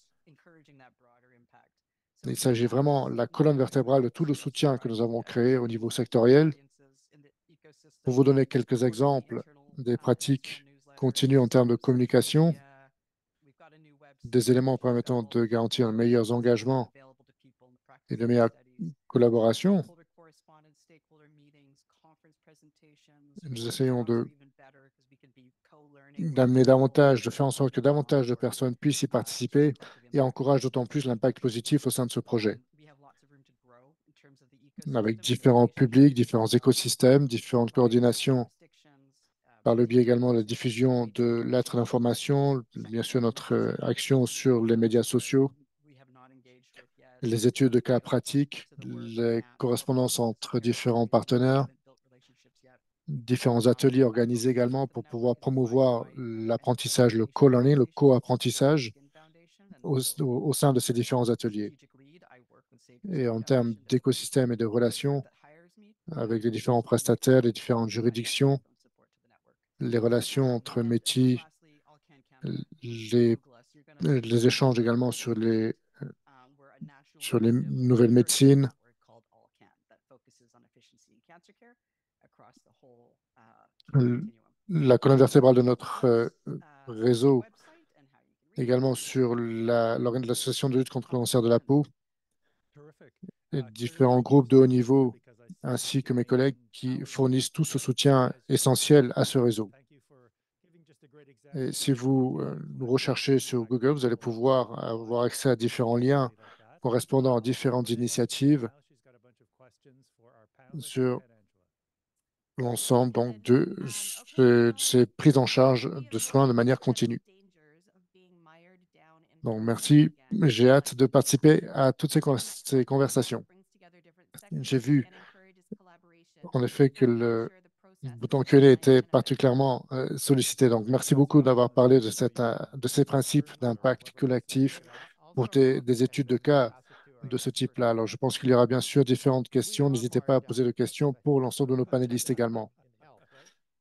Il s'agit vraiment de la colonne vertébrale de tout le soutien que nous avons créé au niveau sectoriel. Pour vous donner quelques exemples des pratiques continues en termes de communication, des éléments permettant de garantir de meilleurs engagements et de meilleure collaboration. Nous essayons d'amener davantage, de faire en sorte que davantage de personnes puissent y participer et encouragent d'autant plus l'impact positif au sein de ce projet. Avec différents publics, différents écosystèmes, différentes coordinations, par le biais également de la diffusion de lettres d'information, bien sûr notre action sur les médias sociaux, les études de cas pratiques, les correspondances entre différents partenaires, différents ateliers organisés également pour pouvoir promouvoir l'apprentissage, le co-learning, le co-apprentissage au sein de ces différents ateliers. Et en termes d'écosystème et de relations avec les différents prestataires, les différentes juridictions, les relations entre métiers, les, les échanges également sur les nouvelles médecines. La colonne vertébrale de notre réseau, également sur l'association de lutte contre le cancer de la peau, et différents groupes de haut niveau, ainsi que mes collègues qui fournissent tout ce soutien essentiel à ce réseau. Et si vous recherchez sur Google, vous allez pouvoir avoir accès à différents liens correspondant à différentes initiatives sur l'ensemble donc, de ces prises en charge de soins de manière continue. Donc, merci. J'ai hâte de participer à toutes ces conversations. J'ai vu, en effet, que le bouton Q&A était particulièrement sollicité. Donc, merci beaucoup d'avoir parlé de ces principes d'impact collectif pour des études de cas de ce type-là. Alors, je pense qu'il y aura bien sûr différentes questions. N'hésitez pas à poser des questions pour l'ensemble de nos panélistes également.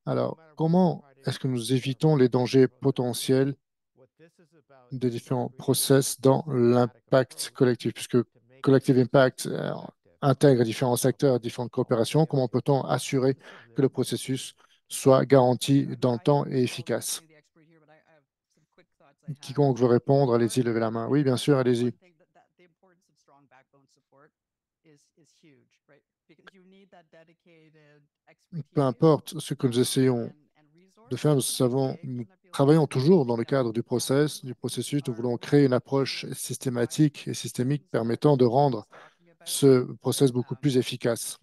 Alors, comment est-ce que nous évitons les dangers potentiels des différents process dans l'impact collectif, puisque Collective Impact intègre différents secteurs, différentes coopérations? Comment peut-on assurer que le processus soit garanti dans le temps et efficace? Quiconque veut répondre, allez-y, levez la main. Oui, bien sûr, allez-y. Peu importe ce que nous essayons de faire, nous travaillons toujours dans le cadre du processus. Nous voulons créer une approche systématique et systémique permettant de rendre ce processus beaucoup plus efficace.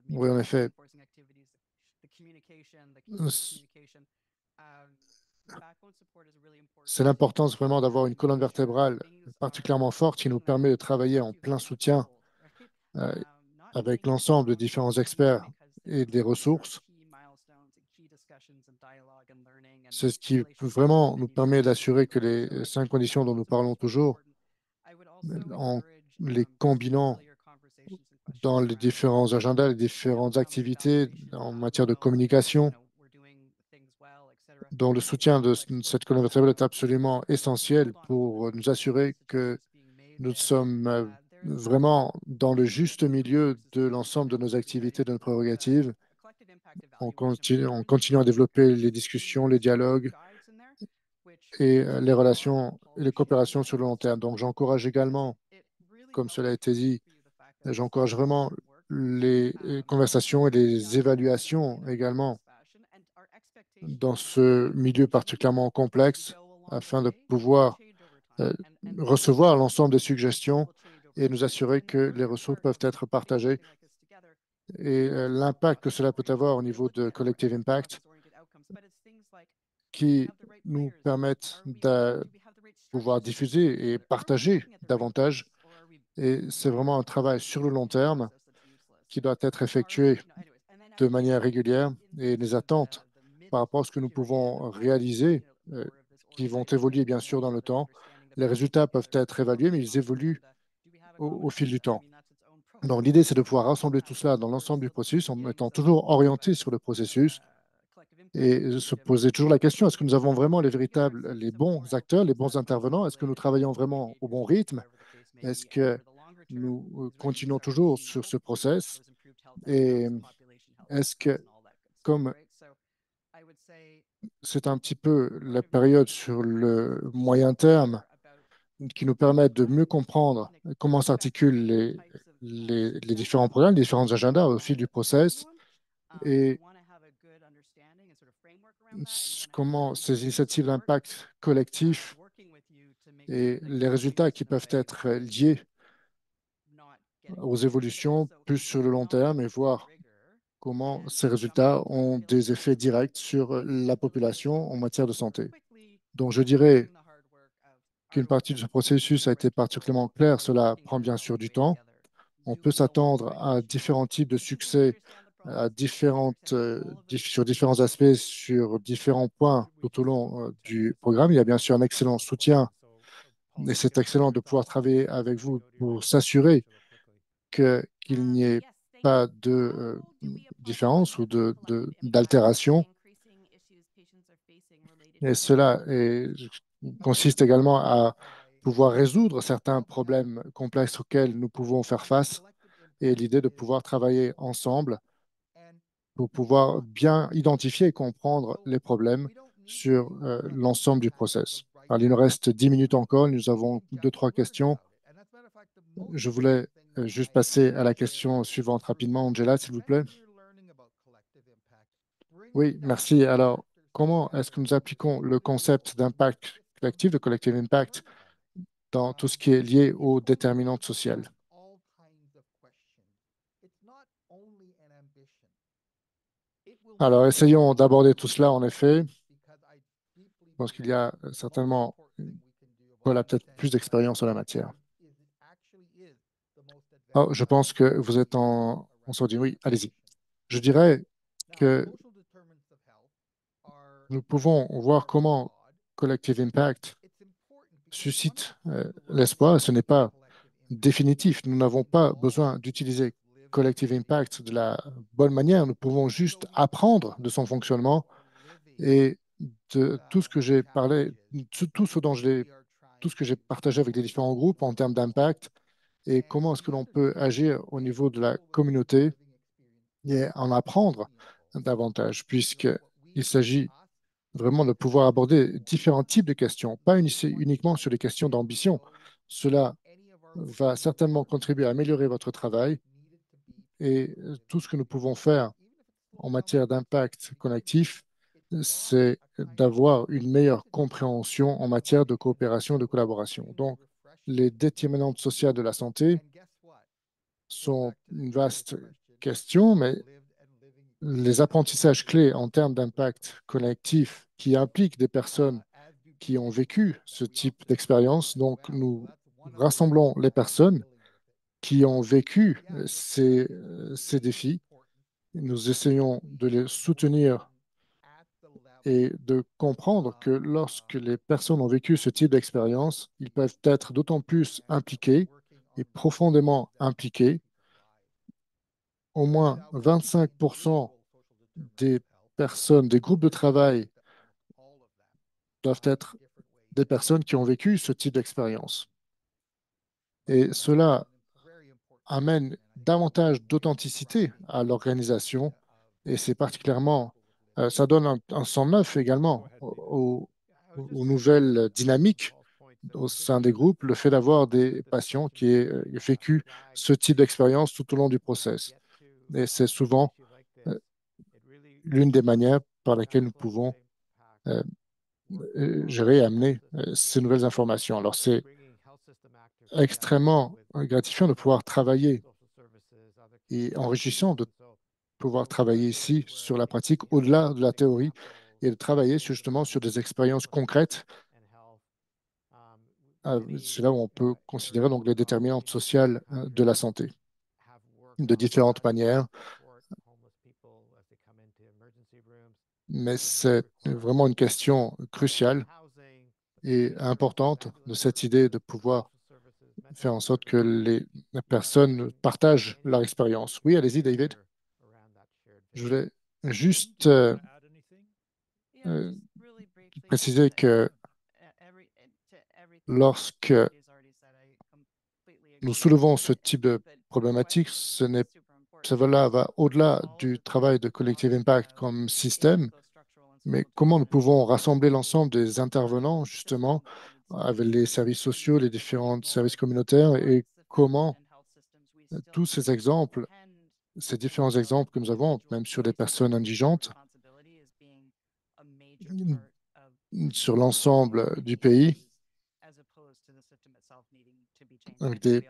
Oui, en effet. C'est l'importance vraiment d'avoir une colonne vertébrale particulièrement forte qui nous permet de travailler en plein soutien euh, avec l'ensemble de différents experts et des ressources. C'est ce qui vraiment nous permet d'assurer que les 5 conditions dont nous parlons toujours, en les combinant dans les différents agendas, les différentes activités en matière de communication, dont le soutien de cette colonne vertébrale est absolument essentiel pour nous assurer que nous sommes vraiment dans le juste milieu de l'ensemble de nos activités, de nos prérogatives, en continuant à développer les discussions, les dialogues et les relations et les coopérations sur le long terme. Donc, j'encourage également, comme cela a été dit, j'encourage vraiment les conversations et les évaluations également dans ce milieu particulièrement complexe afin de pouvoir euh, recevoir l'ensemble des suggestions et nous assurer que les ressources peuvent être partagées et l'impact que cela peut avoir au niveau de Collective Impact qui nous permettent de pouvoir diffuser et partager davantage. Et c'est vraiment un travail sur le long terme qui doit être effectué de manière régulière et les attentes par rapport à ce que nous pouvons réaliser, qui vont évoluer bien sûr dans le temps. Les résultats peuvent être évalués, mais ils évoluent au fil du temps. Donc l'idée, c'est de pouvoir rassembler tout cela dans l'ensemble du processus en étant toujours orienté sur le processus et se poser toujours la question, est-ce que nous avons vraiment les bons acteurs, les bons intervenants? Est-ce que nous travaillons vraiment au bon rythme? Est-ce que nous continuons toujours sur ce process? Et est-ce que, comme c'est un petit peu la période sur le moyen terme qui nous permet de mieux comprendre comment s'articulent les différents programmes, les différents agendas au fil du process et comment ces initiatives d'impact collectif et les résultats qui peuvent être liés aux évolutions plus sur le long terme et voir comment ces résultats ont des effets directs sur la population en matière de santé. Donc, je dirais qu'une partie de ce processus a été particulièrement claire. Cela prend bien sûr du temps. On peut s'attendre à différents types de succès sur différents aspects, sur différents points tout au long du programme. Il y a bien sûr un excellent soutien et c'est excellent de pouvoir travailler avec vous pour s'assurer qu'il n'y ait pas de différence ou d'altération. Et consiste également à pouvoir résoudre certains problèmes complexes auxquels nous pouvons faire face et l'idée de pouvoir travailler ensemble pour pouvoir bien identifier et comprendre les problèmes sur l'ensemble du process. Alors, il nous reste 10 minutes encore. Nous avons deux, trois questions. Je voulais juste passer à la question suivante rapidement. Angela, s'il vous plaît. Oui, merci. Alors, comment est-ce que nous appliquons le concept d'impact collectif, de collective impact, dans tout ce qui est lié aux déterminantes sociales? Alors, essayons d'aborder tout cela, en effet. Je pense qu'il y a certainement Paul a peut-être plus d'expérience en la matière. Oh, je pense que vous êtes en sourdine. Oui, allez-y. Je dirais que nous pouvons voir comment Collective Impact suscite l'espoir. Ce n'est pas définitif. Nous n'avons pas besoin d'utiliser Collective Impact de la bonne manière. Nous pouvons juste apprendre de son fonctionnement et de tout ce que j'ai parlé, tout ce que j'ai partagé avec les différents groupes en termes d'impact et comment est-ce que l'on peut agir au niveau de la communauté et en apprendre davantage, puisqu'il s'agit vraiment de pouvoir aborder différents types de questions, pas uniquement sur les questions d'ambition. Cela va certainement contribuer à améliorer votre travail et tout ce que nous pouvons faire en matière d'impact collectif, c'est d'avoir une meilleure compréhension en matière de coopération et de collaboration. Donc, les déterminantes sociales de la santé sont une vaste question, mais les apprentissages clés en termes d'impact collectif qui impliquent des personnes qui ont vécu ce type d'expérience. Donc, nous rassemblons les personnes qui ont vécu ces défis. Nous essayons de les soutenir et de comprendre que lorsque les personnes ont vécu ce type d'expérience, ils peuvent être d'autant plus impliqués et profondément impliqués. Au moins 25% des personnes, des groupes de travail doivent être des personnes qui ont vécu ce type d'expérience. Et cela amène davantage d'authenticité à l'organisation et c'est particulièrement, ça donne un sang neuf également aux nouvelles dynamiques au sein des groupes, le fait d'avoir des patients qui aient vécu ce type d'expérience tout au long du process. Et c'est souvent euh, l'une des manières par laquelle nous pouvons euh, gérer et amener ces nouvelles informations. Alors, c'est extrêmement gratifiant de pouvoir travailler et enrichissant de pouvoir travailler ici sur la pratique au-delà de la théorie et de travailler justement sur des expériences concrètes. C'est là où on peut considérer donc les déterminantes sociales de la santé de différentes manières, mais c'est vraiment une question cruciale et importante de cette idée de pouvoir faire en sorte que les personnes partagent leur expérience. Oui, allez-y, David. Je voulais juste euh, préciser que lorsque nous soulevons ce type de problématique, cela va au-delà du travail de Collective Impact comme système, mais comment nous pouvons rassembler l'ensemble des intervenants, justement, avec les services sociaux, les différents services communautaires, et comment tous ces exemples, ces différents exemples que nous avons, même sur les personnes indigentes, sur l'ensemble du pays, avec des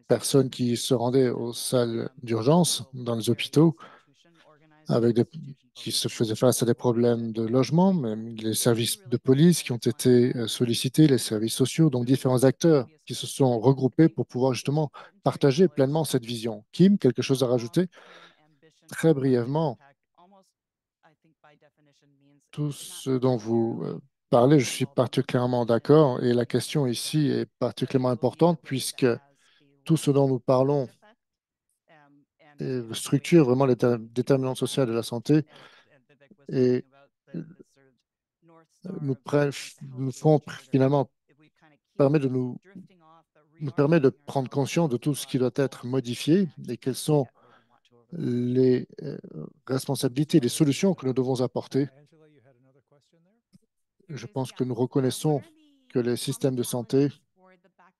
personnes qui se rendaient aux salles d'urgence dans les hôpitaux, qui se faisaient face à des problèmes de logement, même les services de police qui ont été sollicités, les services sociaux, donc différents acteurs qui se sont regroupés pour pouvoir justement partager pleinement cette vision. Kim, quelque chose à rajouter? Très brièvement, tout ce dont vous parlez, je suis particulièrement d'accord et la question ici est particulièrement importante puisque tout ce dont nous parlons structure vraiment les déterminants sociaux de la santé et nous font finalement permet de nous permet de prendre conscience de tout ce qui doit être modifié et quelles sont les responsabilités, les solutions que nous devons apporter. Je pense que nous reconnaissons que les systèmes de santé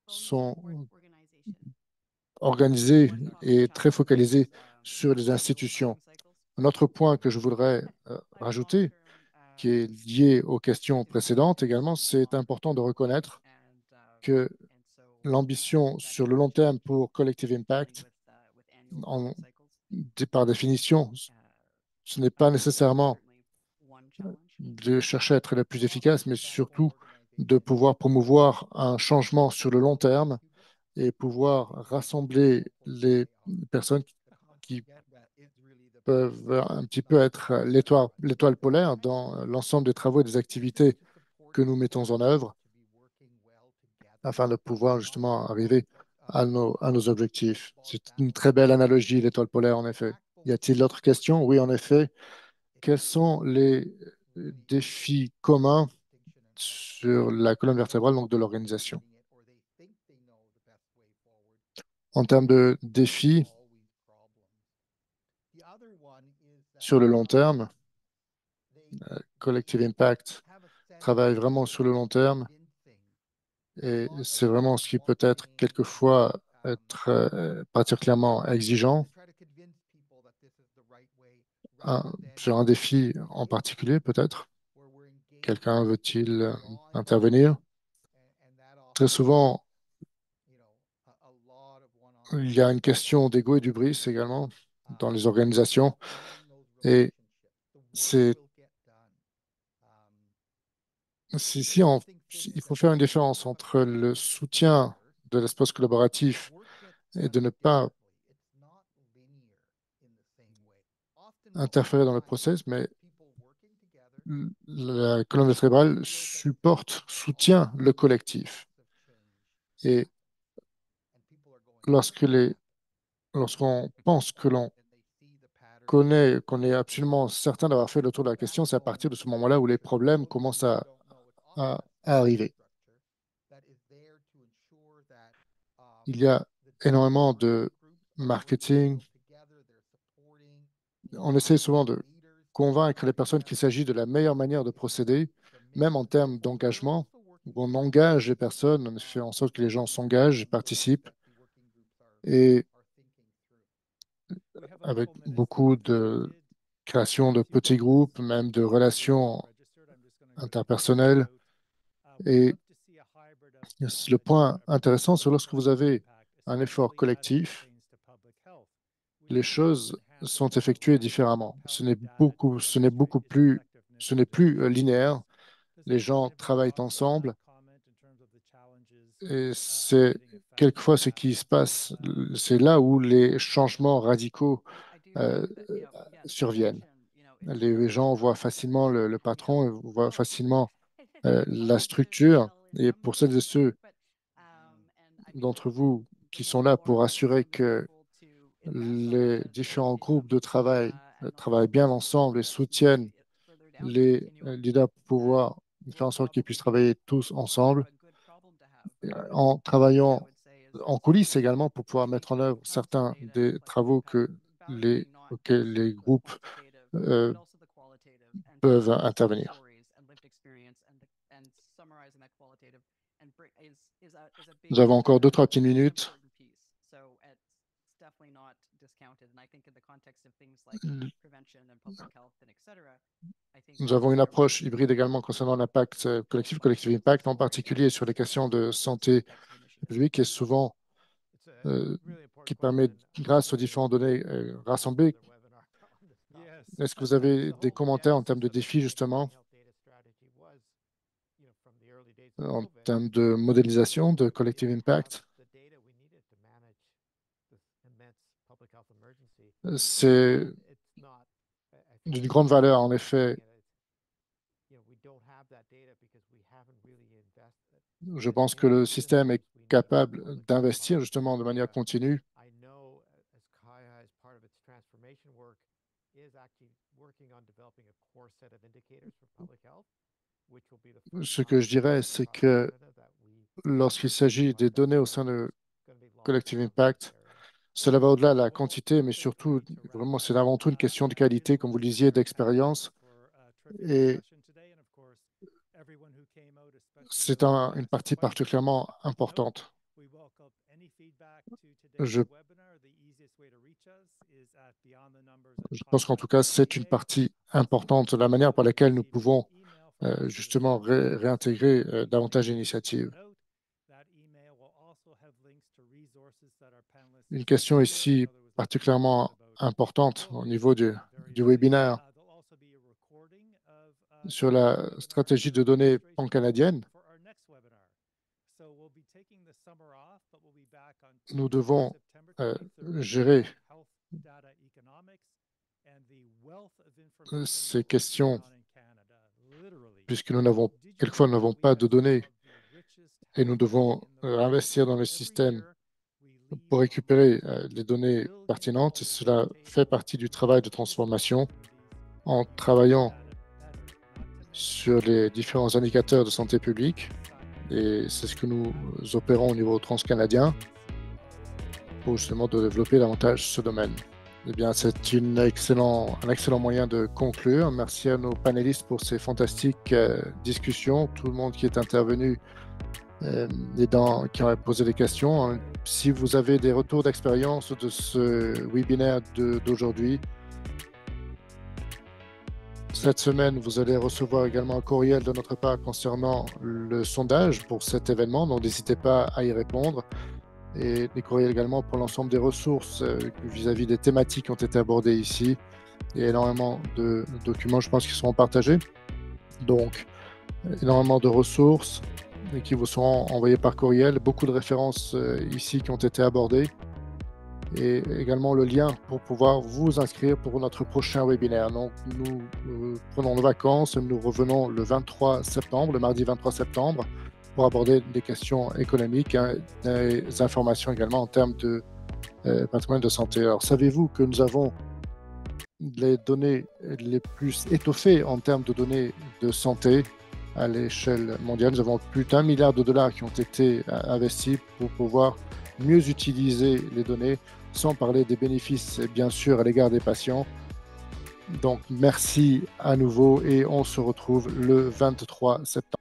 sont organisés et très focalisés sur les institutions. Un autre point que je voudrais rajouter, qui est lié aux questions précédentes également, c'est important de reconnaître que l'ambition sur le long terme pour Collective Impact, en- par définition, ce n'est pas nécessairement de chercher à être le plus efficace, mais surtout de pouvoir promouvoir un changement sur le long terme et pouvoir rassembler les personnes qui peuvent un petit peu être l'étoile polaire dans l'ensemble des travaux et des activités que nous mettons en œuvre afin de pouvoir justement arriver à nos objectifs. C'est une très belle analogie, l'étoile polaire, en effet. Y a-t-il d'autres questions? Oui, en effet. Quels sont les défis communs sur la colonne vertébrale donc de l'organisation? En termes de défis sur le long terme, Collective Impact travaille vraiment sur le long terme et c'est vraiment ce qui peut être quelquefois être particulièrement exigeant. Sur un défi en particulier, peut-être? Quelqu'un veut-il intervenir? Très souvent, il y a une question d'ego et d'hubris également dans les organisations. Et c'est si il faut faire une différence entre le soutien de l'espace collaboratif et de ne pas interférer dans le process, mais la colonne vertébrale supporte, soutient le collectif. Et lorsque lorsqu'on pense que l'on connaît, qu'on est absolument certain d'avoir fait le tour de la question, c'est à partir de ce moment-là où les problèmes commencent à arriver. Il y a énormément de marketing. On essaie souvent de convaincre les personnes qu'il s'agit de la meilleure manière de procéder même en termes d'engagement, où on engage les personnes, on fait en sorte que les gens s'engagent, participent, et avec beaucoup de création de petits groupes, même de relations interpersonnelles. Et le point intéressant, c'est lorsque vous avez un effort collectif, les choses sont effectuées différemment. Ce n'est plus linéaire. Les gens travaillent ensemble et c'est quelquefois ce qui se passe. C'est là où les changements radicaux euh, euh, surviennent. Les gens voient facilement le patron, voient facilement la structure. Et pour celles et ceux d'entre vous qui sont là pour assurer que les différents groupes de travail travaillent bien ensemble et soutiennent les leaders pour pouvoir faire en sorte qu'ils puissent travailler tous ensemble, en travaillant en coulisses également pour pouvoir mettre en œuvre certains des travaux auxquels les groupes euh, peuvent intervenir. Nous avons encore 2, 3 petites minutes. Nous avons une approche hybride également concernant l'impact collective impact, en particulier sur les questions de santé publique et souvent qui permet, grâce aux différentes données rassemblées. Est-ce que vous avez des commentaires en termes de défis, justement, en termes de modélisation de collective impact? C'est d'une grande valeur, en effet. Je pense que le système est capable d'investir justement de manière continue. Ce que je dirais, c'est que lorsqu'il s'agit des données au sein de Collective Impact, cela va au-delà de la quantité, mais surtout, vraiment, c'est avant tout une question de qualité, comme vous le disiez, d'expérience. Et c'est une partie particulièrement importante. Je, je pense qu'en tout cas, c'est une partie importante de la manière par laquelle nous pouvons justement réintégrer davantage d'initiatives. Une question ici particulièrement importante au niveau du webinaire sur la stratégie de données pan-canadienne. Nous devons gérer ces questions puisque quelquefois, nous n'avons pas de données et nous devons investir dans le système pour récupérer les données pertinentes. Et cela fait partie du travail de transformation en travaillant sur les différents indicateurs de santé publique. Et c'est ce que nous opérons au niveau transcanadien pour justement de développer davantage ce domaine. Eh bien, c'est un excellent moyen de conclure. Merci à nos panélistes pour ces fantastiques discussions, tout le monde qui est intervenu qui a posé des questions. Si vous avez des retours d'expérience de ce webinaire d'aujourd'hui, cette semaine, vous allez recevoir également un courriel de notre part concernant le sondage pour cet événement, donc n'hésitez pas à y répondre. Et des courriels également pour l'ensemble des ressources vis-à-vis des thématiques qui ont été abordées ici. Il y a énormément de documents, je pense, qui seront partagés. Donc, énormément de ressources qui vous seront envoyées par courriel. Beaucoup de références ici qui ont été abordées. Et également le lien pour pouvoir vous inscrire pour notre prochain webinaire. Donc, nous prenons nos vacances, nous revenons le 23 septembre, le mardi 23 septembre, pour aborder des questions économiques, des informations également en termes de patrimoine de santé. Alors, savez-vous que nous avons les données les plus étoffées en termes de données de santé à l'échelle mondiale? Nous avons plus d'1 milliard de dollars qui ont été investis pour pouvoir mieux utiliser les données, sans parler des bénéfices, bien sûr, à l'égard des patients. Donc, merci à nouveau et on se retrouve le 23 septembre.